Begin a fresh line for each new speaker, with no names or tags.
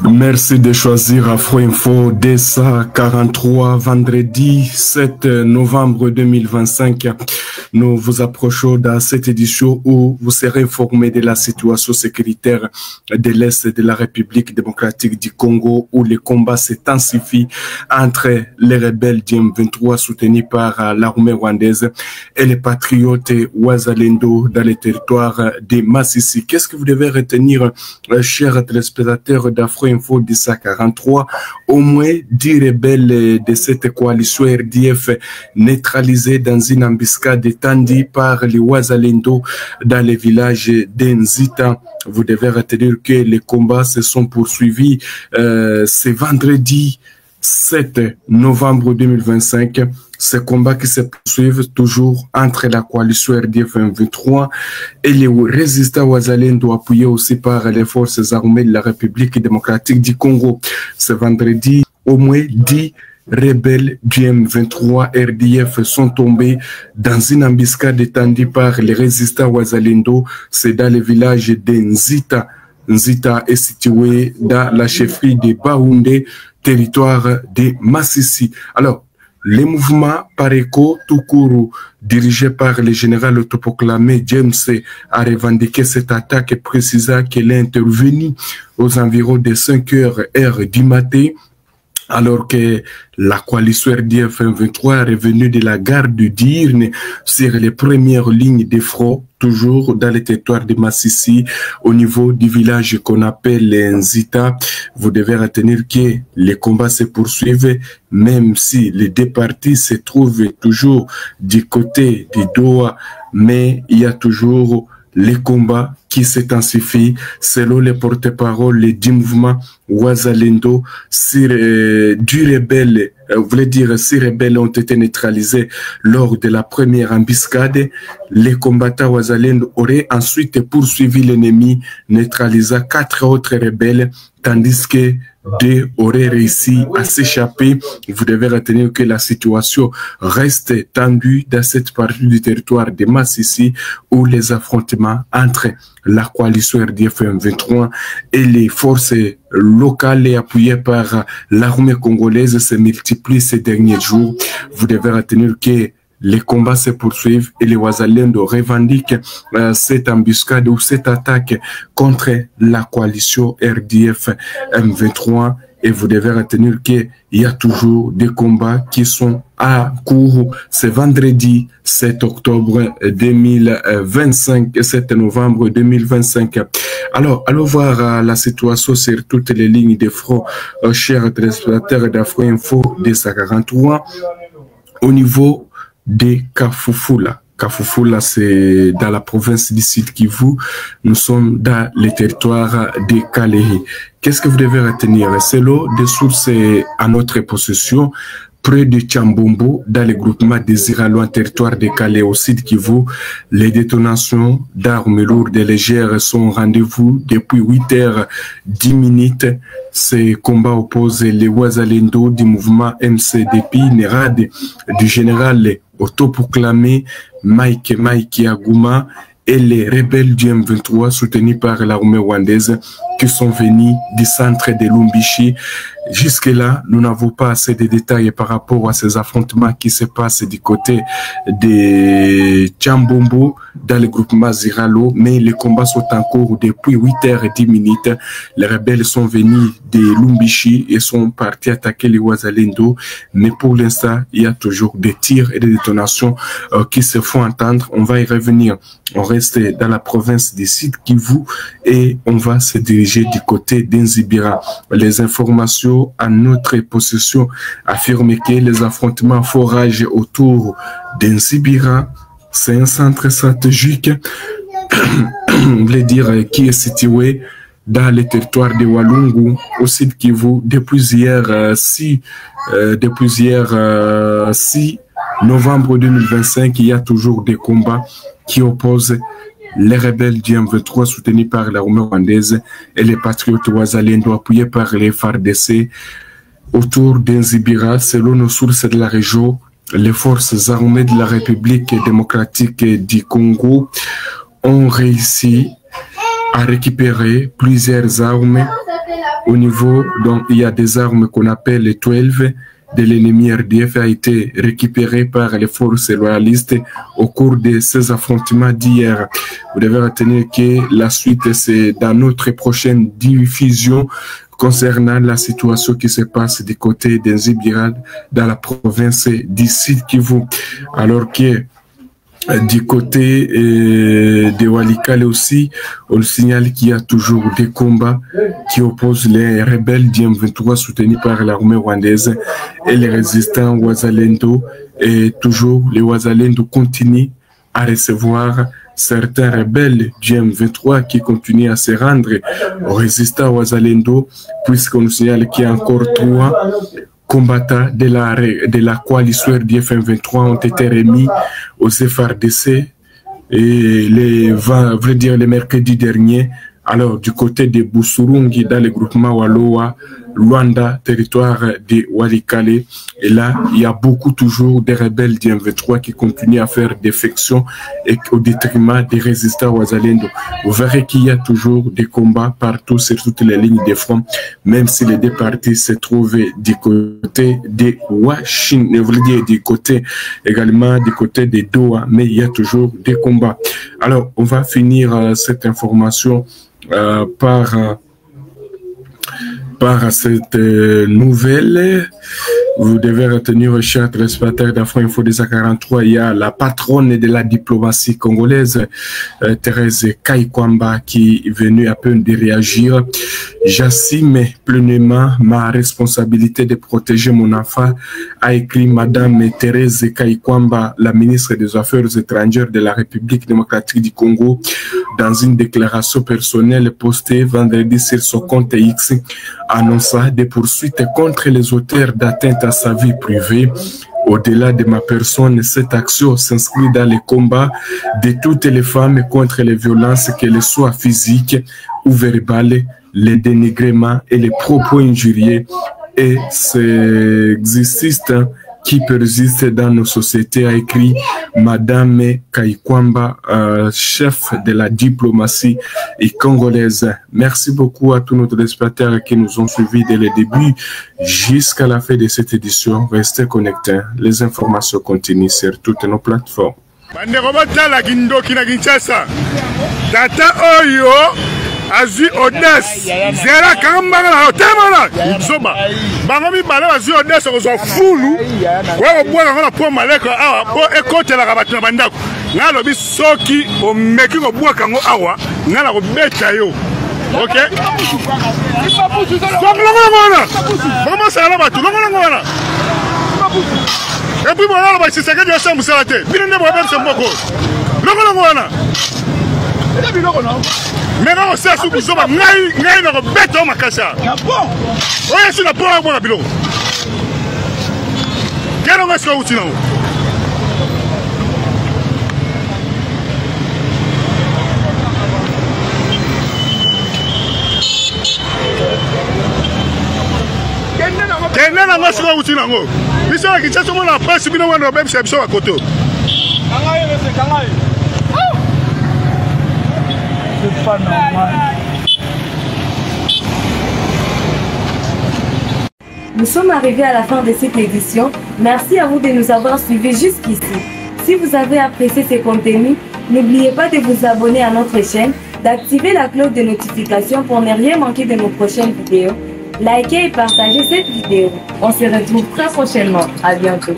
Merci de choisir Afro Info DSA 43, vendredi 7 novembre 2025. Nous vous approchons dans cette édition où vous serez informés de la situation sécuritaire de l'Est de la République démocratique du Congo, où les combats s'intensifient entre les rebelles du M23 soutenus par l'armée rwandaise et les patriotes Wazalendo dans les territoires de Masisi. Qu'est-ce que vous devez retenir, chers téléspectateurs d'Afro Info DSA 43? Au moins 10 rebelles de cette coalition RDF neutralisés dans une embuscade étendue par les Wazalendo dans les villages d'Enzita. Vous devez retenir que les combats se sont poursuivis ce vendredi 7 novembre 2025. Ces combats qui se poursuivent toujours entre la coalition RDF M23 et les résistants Wazalendo appuyés aussi par les forces armées de la République démocratique du Congo. Ce vendredi, au moins 10 rebelles du M23 RDF sont tombés dans une embuscade étendue par les résistants Wazalendo. C'est dans le village d'Enzita. Nzita est situé dans la chefferie de Baoundé, territoire de Masisi. Alors, les mouvements Pareko Tukuru, dirigés par le général autoproclamé James, a revendiqué cette attaque et précisant qu'elle est intervenue aux environs de 5 heures du matin, alors que la coalition RDF M23 est revenue de la gare de Dirne sur les premières lignes de front, toujours dans le territoire de Masisi, au niveau du village qu'on appelle Nzita. Vous devez retenir que les combats se poursuivent, même si les deux parties se trouvent toujours du côté de Doha, mais il y a toujours les combats qui s'intensifient selon les porte-paroles du mouvement Wazalendo. Si 10 rebelles, voulez dire 6 rebelles ont été neutralisés lors de la première embuscade, les combattants Wazalendo auraient ensuite poursuivi l'ennemi, neutralisant 4 autres rebelles, tandis que 2 auraient réussi à s'échapper. Vous devez retenir que la situation reste tendue dans cette partie du territoire de Masisi, où les affrontements entre la coalition RDF M23 et les forces locales appuyées par l'armée congolaise se multiplient ces derniers jours. Vous devez retenir que les combats se poursuivent et les Wazalendo revendiquent cette embuscade ou cette attaque contre la coalition RDF M23. Et vous devez retenir qu'il y a toujours des combats qui sont à cours. Ce vendredi 7 octobre 2025 et 7 novembre 2025. Alors, allons voir la situation sur toutes les lignes de front, chers téléspectateurs d'Afro Info DSA 43, au niveau de Kafufula. Kafufula, c'est dans la province du Sud Kivu. Nous sommes dans le territoire de Kalehi. Qu'est-ce que vous devez retenir? C'est l'eau des sources à notre possession, près de Tchambombo, dans le groupement des Iralois, territoire de Calais au Sud Kivu. Les détonations d'armes lourdes et légères sont au rendez-vous depuis 8h10. Ces combats opposent les Wazalendo du mouvement MCDP, Nerad, du général autoproclamé Mike Aguma et les rebelles du M23 soutenus par l'armée rwandaise qui sont venus du centre de Lumbishi. Jusque-là, nous n'avons pas assez de détails par rapport à ces affrontements qui se passent du côté de Tchambombo dans le groupement Ziralo, mais les combats sont en cours depuis 8h10. Les rebelles sont venus de Lumbishi et sont partis attaquer les Wazalendo, mais pour l'instant, il y a toujours des tirs et des détonations qui se font entendre. On va y revenir. On reste dans la province du Sud Kivu et on va se diriger du côté d'Enzibira. Les informations à notre possession affirment que les affrontements forages autour d'Enzibira, c'est un centre stratégique, on voulait dire, qui est situé dans le territoire de Walungu, au Sud Kivu, depuis hier 6 novembre 2025, il y a toujours des combats qui opposent les rebelles du M23 soutenus par l'armée rwandaise et les patriotes Wazalendo appuyés par les FARDC autour d'Enzibira. Selon nos sources de la région, les forces armées de la République démocratique du Congo ont réussi a récupéré plusieurs armes au niveau, donc il y a des armes qu'on appelle les 12 de l'ennemi RDF a été récupéré par les forces loyalistes au cours de ces affrontements d'hier. Vous devez retenir que la suite, c'est dans notre prochaine diffusion concernant la situation qui se passe du côté des Zibirad dans la province d'ici Kivu. Alors que du côté de Walikale aussi, on signale qu'il y a toujours des combats qui opposent les rebelles du M23 soutenus par l'armée rwandaise et les résistants Wazalendo. Et toujours, les Wazalendo continuent à recevoir certains rebelles du M23 qui continuent à se rendre aux résistants Wazalendo, puisqu'on signale qu'il y a encore 3 combattants de la coalition RDF M23 ont été remis aux FARDC et le mercredi dernier. Alors, du côté de Busurungi, dans le groupement Waloa, Luanda, territoire de Walikale, et là, il y a beaucoup toujours de rebelles du M23 qui continuent à faire défection et au détriment des résistants Wazalendo. Vous verrez qu'il y a toujours des combats partout sur toutes les lignes de front, même si les deux parties se trouvent du côté de Washington, je voulais dire du côté également du côté de Doha, mais il y a toujours des combats. Alors, on va finir cette information par cette nouvelle. Vous devez retenir, chers téléspectateurs d'Afro-Info des A43, il y a la patronne de la diplomatie congolaise, Thérèse Kaikwamba, qui est venue à peine de réagir. J'assume pleinement ma responsabilité de protéger mon enfant, a écrit Madame Thérèse Kaikwamba, la ministre des Affaires étrangères de la République démocratique du Congo, dans une déclaration personnelle postée vendredi sur son compte X, annonçant des poursuites contre les auteurs d'atteintes à sa vie privée. Au-delà de ma personne, cette action s'inscrit dans les combats de toutes les femmes contre les violences, qu'elles soient physiques ou verbales, les dénigrements et les propos injurieux et sexistes qui persiste dans nos sociétés, a écrit Madame Kaikwamba, chef de la diplomatie congolaise. Merci beaucoup à tous nos téléspectateurs qui nous ont suivis dès le début jusqu'à la fin de cette édition. Restez connectés. Les informations continuent sur toutes nos plateformes.
Azui audace zera kamba na hotemana zoba bangomi bale azui audace ko zo fulu wa bwana ngona po maleko awa po ekotela ka batuna bandako ngalo bi soki o meki ko bwa kango awa ngala ko beta yo OK ngona mama sala batu ngona et puis voilà ba sisaka dio sa musalate binende bo ba mboko ngona mais non, c'est sous vous sommes ngai na beto makasa. Oya sina po bona bilo. Quero mais que o tino. Kenena mas que o tino ngo. Biso ki tsaso mona passe bino wana bem sebso akoto. Kangai rese kangai. C'est pas normal.
Nous sommes arrivés à la fin de cette édition. Merci à vous de nous avoir suivis jusqu'ici. Si vous avez apprécié ces contenus, n'oubliez pas de vous abonner à notre chaîne, d'activer la cloche de notification pour ne rien manquer de nos prochaines vidéos. Likez et partagez cette vidéo. On se retrouve très prochainement. À bientôt.